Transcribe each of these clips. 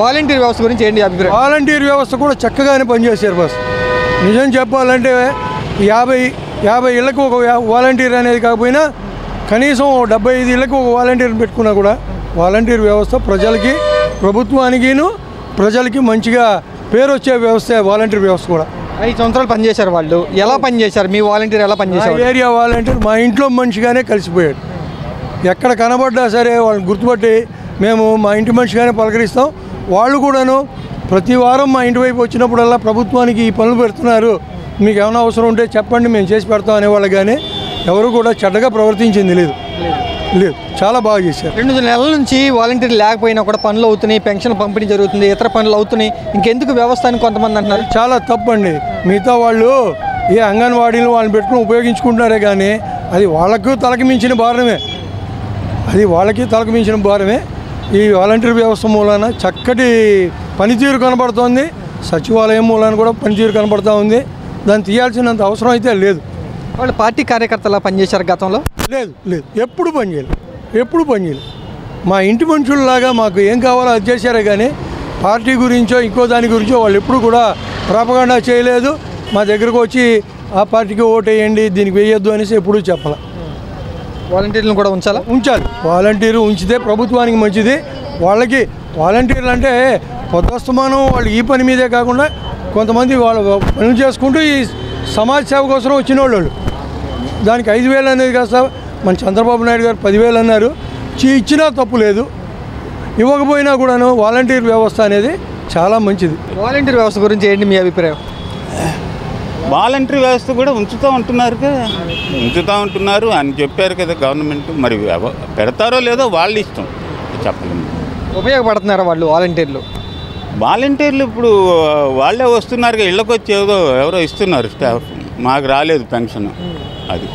Volunteer వ్యవస్థ గురించి ఏంటి అభిప్రాయం? వాలంటీర్ వ్యవస్థ కూడా చక్కగానే పనిచేశారు బస్. నిజం చెప్పాలంటే 50 ఇళ్లకు ఒక వాలంటీర్ అనేది కాకపోయినా కనీసం 75 ఇళ్లకు ఒక వాలంటీర్ని పెట్టుకున్నా కూడా వాలంటీర్ వ్యవస్థ ప్రజలకి, ప్రభుత్వానికిను ప్రజలకి మంచిగా పేరు వచ్చే వ్యవస్థ వాలంటీర్ వ్యవస్థ కూడా. 5 సంవత్సరాలు పనిచేశారు వాళ్ళు. ఎలా పనిచేశారు మీ వాలంటీర్? ఎలా పనిచేశారు? ఏరియా వాలంటీర్ మా ఇంట్లో మనిషిగానే కలిసిపోయాడు. ఎక్కడ కనబడ్డా సరే వాళ్ళని గుర్తుపట్టి మేము మా ఇంటి మనిషిగానే పలకరిస్తాం. వాళ్ళు కూడాను ప్రతి వారం మా ఇంటి వైపు వచ్చినప్పుడల్లా ప్రభుత్వానికి ఈ పనులు పెడుతున్నారు, మీకు ఏమైనా అవసరం ఉంటే చెప్పండి మేము చేసి పెడతాం అనేవాళ్ళు. కానీ ఎవరు కూడా చెడ్డగా ప్రవర్తించింది లేదు. చాలా బాగా చేశారు. 2 నెలల నుంచి వాలంటీర్లు లేకపోయినా కూడా పనులు అవుతున్నాయి, పెన్షన్ పంపిణీ జరుగుతుంది, ఇతర పనులు అవుతున్నాయి. ఇంకెందుకు వ్యవస్థ అని కొంతమంది అంటున్నారు. చాలా తప్పండి. మిగతా వాళ్ళు ఏ అంగన్వాడీలు వాళ్ళని పెట్టుకుని ఉపయోగించుకుంటున్నారే కానీ అది వాళ్ళకు తలకి మించిన భారమే. ఈ వాలంటీర్ వ్యవస్థ మూలాన చక్కటి పనితీరు కనబడుతోంది. సచివాలయం మూలాన కూడా పనితీరు కనబడుతూ ఉంది. దాన్ని తీయాల్సినంత అవసరం అయితే లేదు. వాళ్ళు పార్టీ కార్యకర్తలా పనిచేశారు గతంలో? లేదు ఎప్పుడు పనిచేయలేదు. మా ఇంటి మనుషుల్లాగా మాకు ఏం కావాలో అది చేశారే కానీ పార్టీ గురించో ఇంకో దాని గురించో వాళ్ళు ఎప్పుడు కూడా ప్రాపగాండా చేయలేదు. మా దగ్గరకు వచ్చి ఆ పార్టీకి ఓటేయండి, దీనికి వేయొద్దు అనేసి ఎప్పుడూ చెప్పాలి. వాలంటీర్లను కూడా ఉంచాలి. వాలంటీరు ఉంచితే ప్రభుత్వానికి మంచిది. వాళ్ళకి వాలంటీర్లు అంటే పొద్దుస్తమానం వాళ్ళు ఈ పని మీదే కాకుండా కొంతమంది వాళ్ళు పనులు చేసుకుంటూ ఈ సమాజ సేవ కోసం వచ్చిన వాళ్ళు. దానికి 5,000 అనేది కాస్త మన చంద్రబాబు నాయుడు గారు 10,000 అన్నారు. ఇచ్చినా తప్పు లేదు, ఇవ్వకపోయినా కూడాను వాలంటీర్ వ్యవస్థ అనేది చాలా మంచిది. వాలంటీర్ వ్యవస్థ గురించి ఏంటి మీ అభిప్రాయం? వాలంటరీ వ్యవస్థ కూడా ఉంచుతూ ఉంటున్నారు అని చెప్పారు కదా గవర్నమెంట్. మరి పెడతారో లేదో వాళ్ళ ఇష్టం, చెప్పలేము. ఉపయోగపడుతున్నారా వాళ్ళు వాలంటీర్లు? ఇప్పుడు వాళ్ళే వస్తున్నారు, ఇళ్ళకి వచ్చి ఎవరో ఇస్తున్నారు స్టాఫ్. మాకు రాలేదు పెన్షన్. అది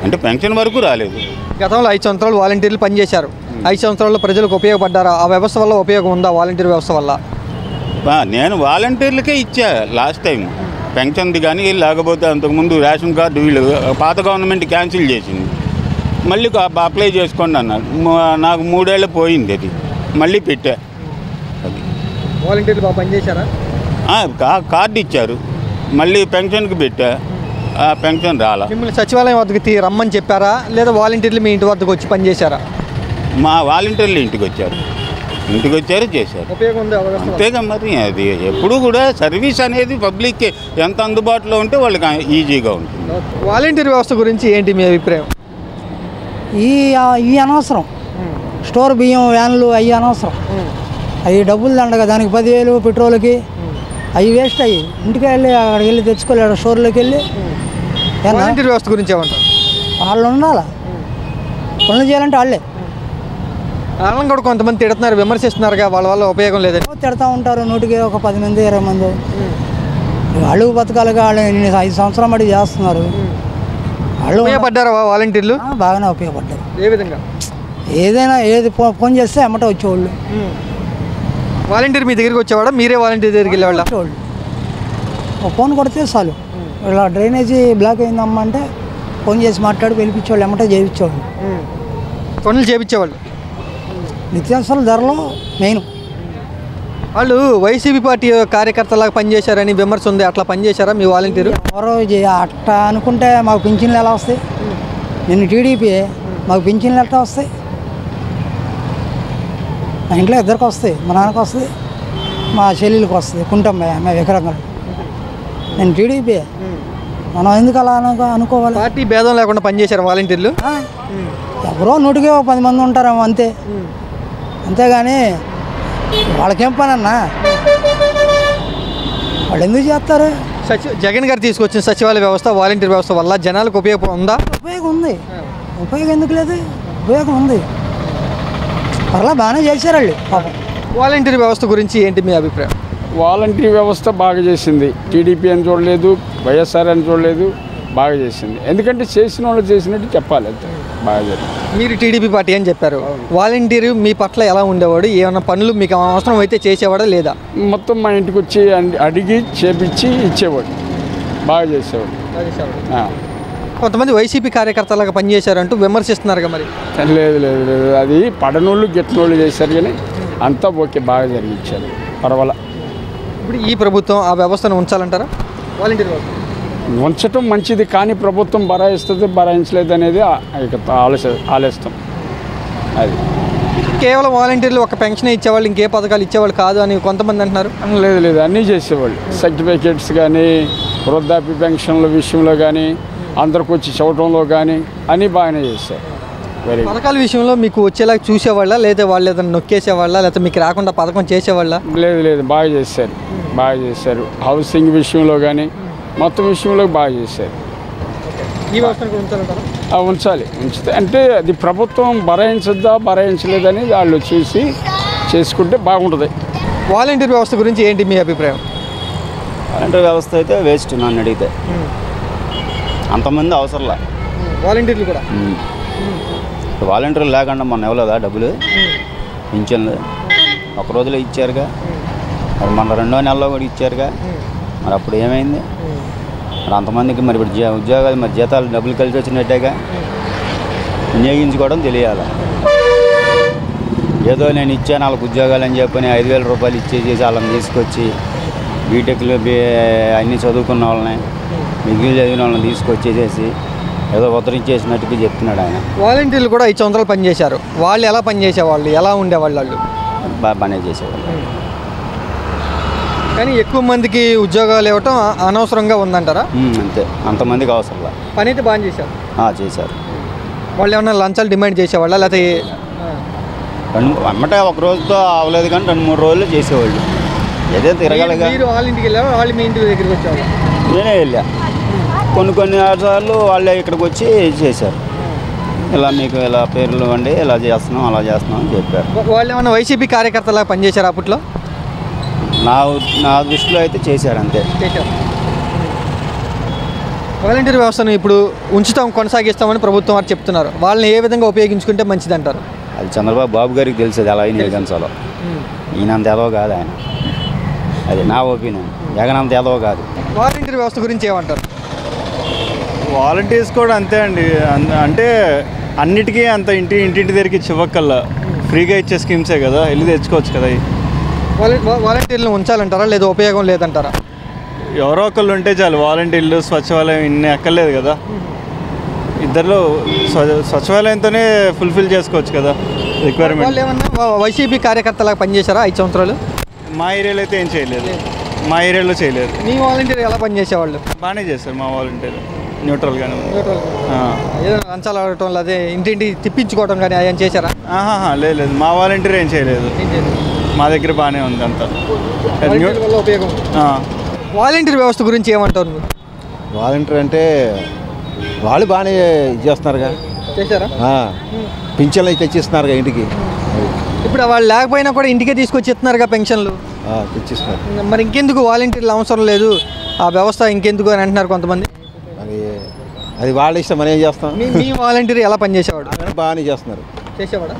అంటే పెన్షన్ వరకు రాలేదు. గతంలో 5 సంవత్సరాలు వాలంటీర్లు పనిచేశారు. 5 సంవత్సరాల్లో ప్రజలకు ఉపయోగపడ్డారా? ఆ వ్యవస్థ వల్ల ఉపయోగం ఉందా? వాలంటీర్ వ్యవస్థ వల్ల నేను వాలంటీర్లకే ఇచ్చా లాస్ట్ టైం పెన్షన్ది. కానీ లేకపోతే అంతకుముందు రేషన్ కార్డు వీళ్ళు పాత గవర్నమెంట్ క్యాన్సిల్ చేసింది. మళ్ళీ అప్లై చేసుకోండి అన్నారు. నాకు 3 ఏళ్ళు పోయింది, అది మళ్ళీ పెట్టా. అది వాలంటీర్లు బాగా పనిచేశారా? కార్డు ఇచ్చారు, మళ్ళీ పెన్షన్కి పెట్టా. ఆ పెన్షన్ రాలా. మిమ్మల్ని సచివాలయం వద్దకు రమ్మని చెప్పారా, లేదా వాలంటీర్లు మీ ఇంటి వద్దకు వచ్చి పనిచేశారా? మా వాలంటీర్లు ఇంటికి వచ్చారు చేశారు. ఉపయోగం ఉంది అంతేగా. మరి అది ఎప్పుడు కూడా సర్వీస్ అనేది పబ్లిక్కి ఎంత అందుబాటులో ఉంటే వాళ్ళకి ఈజీగా ఉంటుంది. వాలంటీర్ వ్యవస్థ గురించి ఏంటి మీ అభిప్రాయం? ఈ అనవసరం. స్టోర్ బియ్యం వ్యాన్లు అవి అనవసరం. అవి డబ్బులు దండగా, దానికి 10,000 పెట్రోల్కి అవి వేస్ట్. అయ్యి ఇంటికి వెళ్ళి అక్కడికి వెళ్ళి తెచ్చుకోలేడు, స్టోర్లోకి వెళ్ళి. వాలంటీర్ వ్యవస్థ గురించి ఏమంటారు? వాళ్ళు ఉండాలా, పనులు చేయాలంటే వాళ్ళే. వాళ్ళని కూడా కొంతమంది తిడుతున్నారు, విమర్శిస్తున్నారు, వాళ్ళ వల్ల ఉపయోగం లేదని తిడతా ఉంటారు. 100కి ఒక 10 మంది 20 మంది వాళ్ళు బతకాలిగా. వాళ్ళు 5 సంవత్సరాలు మటుకు చేస్తున్నారు. వాళ్ళు ఉపయోగపడ్డారా వాలంటీర్లు? బాగానే ఉపయోగపడ్డారు. ఏ విధంగా? ఏదైనా ఫోన్ చేస్తే ఎమ్మట వచ్చేవాళ్ళు. వాలంటీర్ మీ దగ్గరికి వచ్చేవాడా, మీరే వాలంటీర్ దగ్గరికి వెళ్ళేవాళ్ళ? ఫోన్ కొడితే చాలు, ఇలా డ్రైనేజీ బ్లాక్ అయిందమ్మా అంటే ఫోన్ చేసి మాట్లాడి పిలిపించేవాళ్ళు, ఎమ్మట చేయించేవాళ్ళు. పనులు చేయించేవాళ్ళు. నిత్యావసరాల ధరలో మెయిన్. వాళ్ళు వైసీపీ పార్టీ కార్యకర్తలాగా పనిచేశారని విమర్శ ఉంది. అట్లా పనిచేశారా మీ వాలంటీరు? ఎవరో అట్లా అనుకుంటే మాకు పింఛన్లు ఎలా వస్తాయి? నేను టీడీపీ, మాకు పింఛన్లు ఎట్లా వస్తాయి? మా ఇంట్లో ఇద్దరికి వస్తాయి, మా నాన్నకు వస్తుంది, మా చెల్లెలకి వస్తుంది, కుంటాం మా వికరంగా. నేను టీడీపీ, మనం ఎందుకు అలా అనుకోవాలి? పార్టీ భేదం లేకుండా పనిచేశారు వాలంటీర్లు. ఎవరో 100కి 10 మంది ఉంటారేమో అంతే. అంతేగాని వాళ్ళకేం పని అన్నా, వాళ్ళు ఎందుకు చేస్తారు? జగన్ గారు తీసుకొచ్చిన సచివాలయ వ్యవస్థ, వాలంటీర్ వ్యవస్థ వల్ల జనాలకు ఉపయోగం ఉందా? ఉపయోగం ఉంది. ఉపయోగం ఎందుకు లేదు? ఉపయోగం ఉంది. అలా బాగానే చేశారు వాళ్ళు పాపం. వాలంటీర్ వ్యవస్థ గురించి ఏంటి మీ అభిప్రాయం? వాలంటీర్ వ్యవస్థ బాగా చేసింది. టీడీపీ అని చూడలేదు, వైఎస్ఆర్ అని చూడలేదు, బాగా చేసింది. ఎందుకంటే చేసిన వాళ్ళు చేసినట్టు చెప్పాలి, అంతే. బాగా జరిగింది. మీరు టీడీపీ పార్టీ అని చెప్పారు. వాలంటీర్ మీ పట్ల ఎలా ఉండేవాడు? ఏమైనా పనులు మీకు అవసరం అయితే చేసేవాడా లేదా? మొత్తం మా ఇంటికి వచ్చి అడిగి చేపించి ఇచ్చేవాడు, బాగా చేసేవాడు. కొంతమంది వైసీపీ కార్యకర్తలాగా పనిచేశారంటూ విమర్శిస్తున్నారు. మరి లేదు, అది పడనోళ్ళు గిట్టనోళ్ళు చేశారు. కానీ అంతా ఓకే, బాగా జరిగించారు, పర్వాలా. ఇప్పుడు ఈ ప్రభుత్వం ఆ వ్యవస్థను ఉంచాలంటారా? వాలంటీర్ వ్యవస్థ ఉంచటం మంచిది, కానీ ప్రభుత్వం బరాయిస్తుంది బరాయించలేదు అనేది ఆలోచిస్తాం. అది కేవలం వాలంటీర్లు ఒక పెన్షన్ ఇచ్చేవాళ్ళు, ఇంకే పథకాలు ఇచ్చేవాళ్ళు కాదు అని కొంతమంది అంటున్నారు. లేదు అన్నీ చేసేవాళ్ళు. సర్టిఫికేట్స్ కానీ, వృద్ధాప్య పెన్షన్ల విషయంలో కానీ, అందరికి వచ్చి చూడటంలో కానీ అన్నీ బాగానే చేశారు. Very good. పథకాల విషయంలో మీకు వచ్చేలా చూసేవాళ్ళ, లేదా వాళ్ళు ఏదైనా నొక్కేసేవాళ్ళ, లేకపోతే మీకు రాకుండా పథకం చేసేవాళ్ళ? లేదు బాగా చేశారు. హౌసింగ్ విషయంలో కానీ మొత్తం విషయంలో బాగా చేశారు. ఈ వ్యవస్థను కూడా ఉంచాలంటారా? ఉంచితే అంటే అది ప్రభుత్వం బరాయించలేదని వాళ్ళు చూసి చేసుకుంటే బాగుంటుంది. వాలంటీర్ వ్యవస్థ గురించి ఏంటి మీ అభిప్రాయం? వాలంటీర్ వ్యవస్థ అయితే వేస్ట్ నన్ను అడిగితే. అంతమంది అవసరంలా వాలంటీర్లు కూడా. వాలంటీర్లు లేకుండా మొన్న ఇవ్వలేదా డబ్బులు, పింఛన్లు ఒక రోజులో ఇచ్చారుగా, మరి మొన్న 2వ నెలలో కూడా ఇచ్చారుగా, మరి అప్పుడు ఏమైంది? మరి అంతమందికి మరి ఇప్పుడు ఉద్యోగాలు మరి జీతాలు డబ్బులు కలిసి వచ్చినట్టేగా, వినియోగించుకోవడం తెలియాలి. ఏదో నేను ఇచ్చాను వాళ్ళకి ఉద్యోగాలు అని చెప్పని 5,000 రూపాయలు ఇచ్చేసి వాళ్ళని తీసుకొచ్చి బీటెక్లు అన్నీ చదువుకున్న వాళ్ళని, మిగిలిన చదివిన వాళ్ళని తీసుకొచ్చేసేసి ఏదో ఉద్ధరించేసినట్టుగా చెప్తున్నాడు ఆయన. వాలంటీర్లు కూడా 5 సంవత్సరాలు పనిచేశారు. వాళ్ళు ఎలా పనిచేసేవాళ్ళు, ఎలా ఉండేవాళ్ళు? వాళ్ళు బాగానే చేసేవాళ్ళు, కానీ ఎక్కువ మందికి ఉద్యోగాలు ఇవ్వటం అనవసరంగా ఉందంటారా? అంతే, అంతమందికి అవసరంలా. పని అయితే బాగా చేశారు. చేశారు. వాళ్ళు ఏమన్నా లంచాలు డిమాండ్ చేసేవాళ్ళ, లేకపోతే అమ్మటే ఒక రోజుతో అవ్వలేదు కానీ 2-3 రోజులు చేసేవాళ్ళు. ఏదో తిరగలగా. మీరు వాళ్ళ ఇంటికి వెళ్ళారు, వాళ్ళు మీ ఇంటి దగ్గరికి వచ్చేవాళ్ళు? నేనే వెళ్ళా. కొన్ని సార్లు వాళ్ళే ఇక్కడికి వచ్చి చేశారు. ఇలా మీకు ఇలా పేర్లు ఇవ్వండి, ఇలా చేస్తున్నాం అలా చేస్తున్నాం అని చెప్పారు. వాళ్ళు ఏమన్నా వైసీపీ కార్యకర్తలా పనిచేశారు అప్పట్లో? నా దృష్టిలో అయితే చేశారు, అంతే చేశారు. వాలంటీర్ వ్యవస్థను ఇప్పుడు కొనసాగిస్తామని ప్రభుత్వం వారు చెప్తున్నారు. వాళ్ళని ఏ విధంగా ఉపయోగించుకుంటే మంచిది అంటారు? అది చంద్రబాబు బాబు గారికి తెలిసేది ఎలా వినియోగించాలో. ఈయనంత ఏదో కాదు ఆయన, అది నా ఒపీనియన్. జగన్ అంత ఏదో కాదు. వాలంటీర్ వ్యవస్థ గురించి ఏమంటారు? వాలంటీర్స్ కూడా అంతే అండి. అంటే అన్నిటికీ అంత ఇంటి దగ్గరికి ఇవ్వకల్లా ఫ్రీగా ఇచ్చే స్కీమ్సే కదా, వెళ్ళి తెచ్చుకోవచ్చు కదా. వాలంటీర్లను ఉంచాలంటారా, లేదా ఉపయోగం లేదంటారా? ఎవరో ఒకళ్ళు ఉంటే చాలు. వాలంటీర్లు సచివాలయం ఇన్ని అక్కర్లేదు కదా. ఇద్దరిలో సచివాలయంతోనే ఫుల్ఫిల్ చేసుకోవచ్చు కదా రిక్వైర్మెంట్. వాళ్ళు ఏమన్నా వైసీపీ కార్యకర్తలాగా పనిచేశారా 5 సంవత్సరాలు? మా ఏరియాలో అయితే ఏం చేయలేదు. మా ఏరియాలో చేయలేదు. మీ వాలంటీర్ ఎలా పనిచేసేవాళ్ళు? బాగానే చేస్తారు మా వాలంటీర్, న్యూట్రల్గానే ఉంది. ఏదైనా లంచాలు అడగటం, లేదా ఇంటింటి తిప్పించుకోవడం కానీ అయ్యని చేశారా? లేదు, మా వాలంటీర్ ఏం చేయలేదు. మా దగ్గర బాగానే ఉంది అంతా. ఉపయోగం. వాలంటీర్ వ్యవస్థ గురించి ఏమంటారు? వాలంటీర్ అంటే వాళ్ళు బాగానే చేస్తున్నారుగా, చేశారా? పింఛన్లు అయితే తెచ్చిస్తున్నారుగా ఇంటికి. ఇప్పుడు వాళ్ళు లేకపోయినా కూడా ఇంటికే తీసుకొచ్చి ఇస్తున్నారుగా పెన్షన్లు. తెచ్చిస్తున్నారు. మరి ఇంకెందుకు వాలంటీర్లు అవసరం లేదు, ఆ వ్యవస్థ ఇంకెందుకు అని అంటున్నారు కొంతమంది. అది వాళ్ళ ఇష్టం, మనం ఏం చేస్తాం. మీ వాలంటీర్ ఎలా పనిచేసేవాడు? బాగానే చేస్తున్నారు. చేసేవాడా?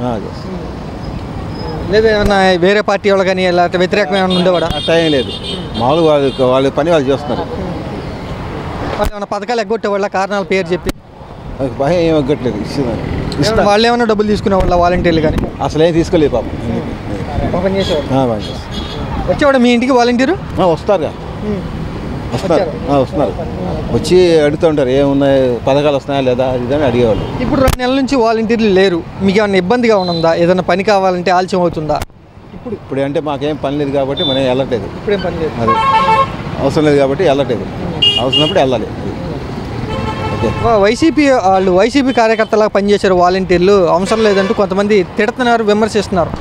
లేదా ఏమన్నా వేరే పార్టీ వాళ్ళు కానీ లేకపోతే వ్యతిరేకంగా ఏమైనా ఉండేవాడా? టైం లేదు, మామూలుగా వాళ్ళ పని వాళ్ళు చేస్తున్నారు. వాళ్ళు ఏమైనా పథకాలు ఎగ్గొట్టేవాళ్ళ, కారణాల పేరు చెప్పి? భయం ఏం ఎగ్గట్లేదు, ఇస్తున్నారు. వాళ్ళు ఏమైనా డబ్బులు తీసుకునేవాళ్ళ వాలంటీర్లు కానీ? అసలు ఏం తీసుకోలేదు పాపం. పని చేసేవాడు. వచ్చేవాడు మీ ఇంటికి వాలంటీరు? వస్తారుగా, వస్తున్నారు. వచ్చి అడుగుతూ ఉంటారు ఏమున్నాయి, పథకాలు వస్తున్నాయా లేదా ఇదని అడిగేవాళ్ళు. ఇప్పుడు 2 నెలల నుంచి వాలంటీర్లు లేరు, మీకు ఏమైనా ఇబ్బందిగా ఉందా? ఏదైనా పని కావాలంటే ఆలస్యం అవుతుందా? ఇప్పుడు అంటే మాకేం పని లేదు కాబట్టి మనం వెళ్ళట్లేదు. ఇప్పుడేం పని లేదు, అది అవసరం లేదు కాబట్టి వెళ్ళట్లేదు. అవసరమైనప్పుడు వెళ్ళాలి. వైసీపీ కార్యకర్తలాగా పనిచేశారు వాలంటీర్లు, అవసరం లేదంటూ కొంతమంది తిడుతున్నారు, విమర్శిస్తున్నారు.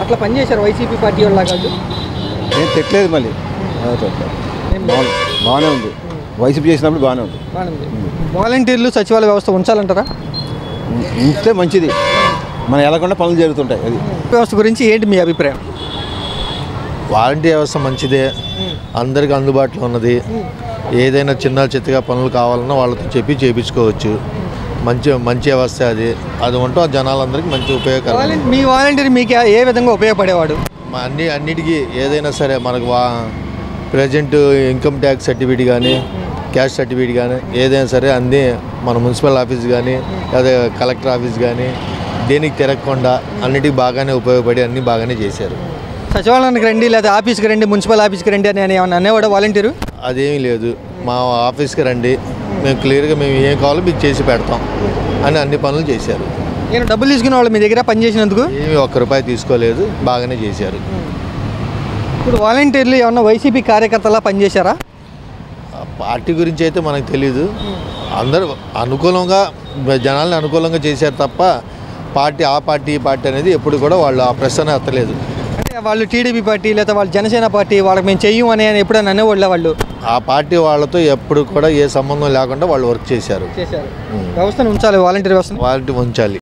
అట్లా పనిచేశారు వైసీపీ పార్టీ వాళ్ళగా? ఏం తిట్టలేదు, మళ్ళీ బాగానే ఉంది. వైసీపీ చేసినప్పుడు బాగానే ఉంది. వాలంటీర్లు సచివాలయ వ్యవస్థ ఉంచాలంటారా? ఉంచితే మంచిది, మనం వెళ్ళకుండా పనులు జరుగుతుంటాయి. అది వ్యవస్థ గురించి ఏంటి మీ అభిప్రాయం? వాలంటీర్ వ్యవస్థ మంచిదే, అందరికి అందుబాటులో ఉన్నది. ఏదైనా చిన్న చిత్తగా పనులు కావాలన్నా వాళ్ళతో చెప్పి చేయించుకోవచ్చు. మంచి వ్యవస్థ అది ఉంటూ జనాలందరికీ మంచి ఉపయోగకరం. మీ వాలంటీర్ మీకు ఏ విధంగా ఉపయోగపడేవాడు? అన్నిటికీ ఏదైనా సరే మనకు ప్రజెంట్ ఇన్కమ్ ట్యాక్స్ సర్టిఫికేట్ కానీ, క్యాష్ సర్టిఫికేట్ కానీ ఏదైనా సరే అన్నీ మన మున్సిపల్ ఆఫీస్ కానీ, లేదా కలెక్టర్ ఆఫీస్ కానీ, దేనికి తిరగకుండా అన్నిటికీ బాగానే ఉపయోగపడి అన్నీ బాగానే చేశారు. సచివాలయానికి రండి లేదా ఆఫీస్కి రండి, మున్సిపల్ ఆఫీస్కి రండి అని ఏమన్నా అనేవాడు వాలంటీరు? అదేమీ లేదు. మా ఆఫీస్కి రండి, మేము క్లియర్గా మేము ఏం కావాలో మీకు చేసి పెడతాం అని అన్ని పనులు చేశారు. నేను డబ్బులు తీసుకునే వాళ్ళు మీ దగ్గర పనిచేసినందుకు ఏమీ ₹1 తీసుకోలేదు, బాగానే చేశారు. ఇప్పుడు వాలంటీర్లు ఏమన్నా వైసీపీ కార్యకర్తలా పనిచేశారా? పార్టీ గురించి అయితే మనకు తెలీదు. అందరూ అనుకూలంగా జనాల్ని అనుకూలంగా చేశారు తప్ప ఆ పార్టీ ఈ పార్టీ అనేది ఎప్పుడు కూడా వాళ్ళు ఆ ప్రశ్న ఎత్తలేదు. అంటే వాళ్ళు టీడీపీ పార్టీ లేదా వాళ్ళు జనసేన పార్టీ వాళ్ళకి మేము చెయ్యం అని ఎప్పుడైనా అనేవాళ్ళ వాళ్ళు? ఆ పార్టీ వాళ్ళతో ఎప్పుడు కూడా ఏ సంబంధం లేకుండా వాళ్ళు వర్క్ చేశారు. వ్యవస్థను ఉంచాలి, వాలంటీర్ వ్యవస్థను ఉంచాలి.